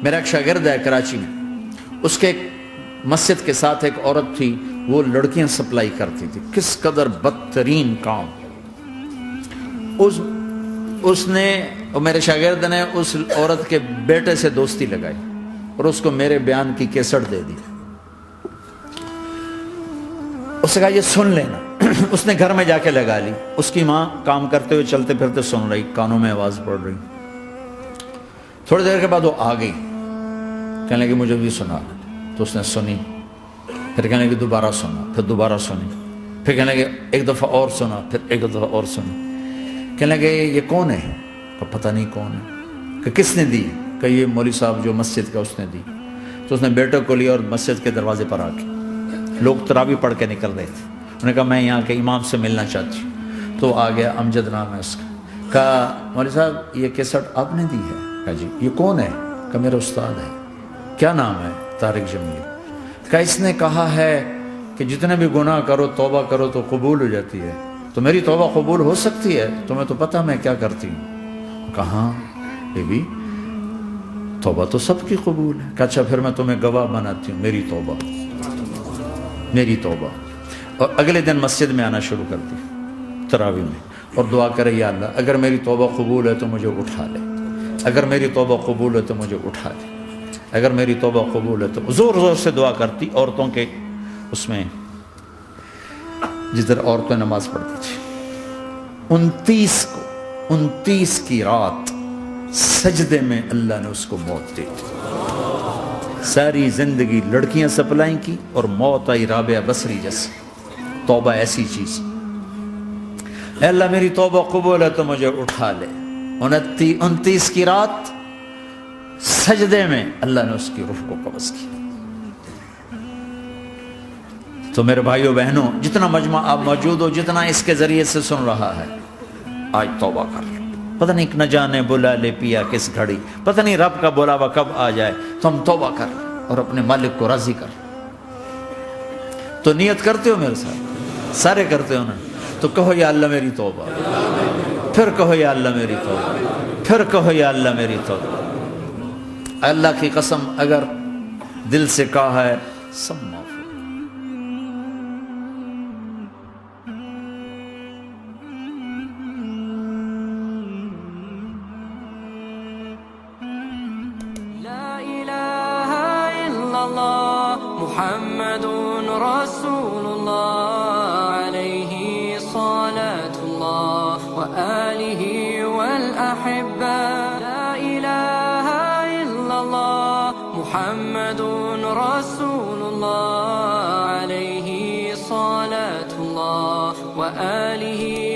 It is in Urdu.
میرا ایک شاگرد ہے کراچی میں، اس کے ایک مسجد کے ساتھ ایک عورت تھی، وہ لڑکیاں سپلائی کرتی تھی، کس قدر بدترین کام۔ اس نے، میرے شاگرد نے اس عورت کے بیٹے سے دوستی لگائی اور اس کو میرے بیان کی کیسٹ دے دی۔ اس نے کہا یہ سن لینا۔ اس نے گھر میں جا کے لگا لی، اس کی ماں کام کرتے ہوئے چلتے پھرتے سن رہی، کانوں میں آواز پڑ رہی۔ تھوڑی دیر کے بعد وہ آ گئی، کہنے لگی مجھے بھی سنا، تو اس نے سنی، پھر کہنے لگی دوبارہ سنا، پھر دوبارہ سنی، پھر کہنے لگی ایک دفعہ اور سنا، پھر ایک دفعہ اور سنی۔ کہنے لگے یہ کون ہے؟ کہ پتہ نہیں کون ہے۔ کہ کس نے دی؟ کہ یہ مولوی صاحب جو مسجد کا، اس نے دی۔ تو اس نے بیٹے کو لیا اور مسجد کے دروازے پر آ کے، لوگ تراویح پڑھ کے نکل رہے تھے، انہوں نے کہا میں یہاں کے امام سے ملنا چاہتی ہوں۔ تو آ گیا، امجد نام ہے اس کا۔ کہا مولوی صاحب یہ کیسٹ آپ نے دی ہے؟ کہا جی۔ یہ کون ہے؟ کہ میرا استاد ہے۔ کیا نام ہے؟ طارق جمیل۔ کہا اس نے کہا ہے کہ جتنے بھی گناہ کرو توبہ کرو تو قبول ہو جاتی ہے، تو میری توبہ قبول ہو سکتی ہے؟ تمہیں تو پتہ میں کیا کرتی ہوں۔ کہاں یہ بھی توبہ تو سب کی قبول ہے۔ کہ اچھا پھر میں تمہیں گواہ بناتی ہوں، میری توبہ، میری توبہ۔ اور اگلے دن مسجد میں آنا شروع کر دی تراویح میں، اور دعا کرے یا اللہ اگر میری توبہ قبول ہے تو مجھے اٹھا لے، اگر میری توبہ قبول ہے تو مجھے اٹھا لے، اگر میری توبہ قبول ہے تو۔ زور زور سے دعا کرتی، عورتوں کے اس میں جدھر عورتیں نماز پڑھتی تھی۔ 29 کی رات سجدے میں اللہ نے اس کو موت دی تھی۔ ساری زندگی لڑکیاں سپلائی کی اور موت آئی رابعہ بصری جیسی۔ توبہ ایسی چیز، اے اللہ میری توبہ قبول ہے تو مجھے اٹھا لے۔ 29 کی رات سجدے میں اللہ نے اس کی روح کو قبض کیا۔ تو میرے بھائیوں بہنوں، جتنا مجمع آپ موجود ہو، جتنا اس کے ذریعے سے سن رہا ہے، آج توبہ کر لو۔ پتہ نہیں نہ جانے بلا لے پیا کس گھڑی، پتہ نہیں رب کا بلاوا کب آ جائے، تو ہم توبہ کر اور اپنے مالک کو راضی کر۔ تو نیت کرتے ہو میرے ساتھ؟ سارے کرتے ہو نا؟ تو کہو یا اللہ میری توبہ، پھر کہو یا اللہ میری توبہ، پھر کہو یا اللہ میری توبہ۔ اللہ کی قسم اگر دل سے کہا ہے سب معاف۔ محمد رسول الله عليه صلاة الله وآله والأحبة لا إله إلا الله محمد رسول الله عليه صلاة الله وآله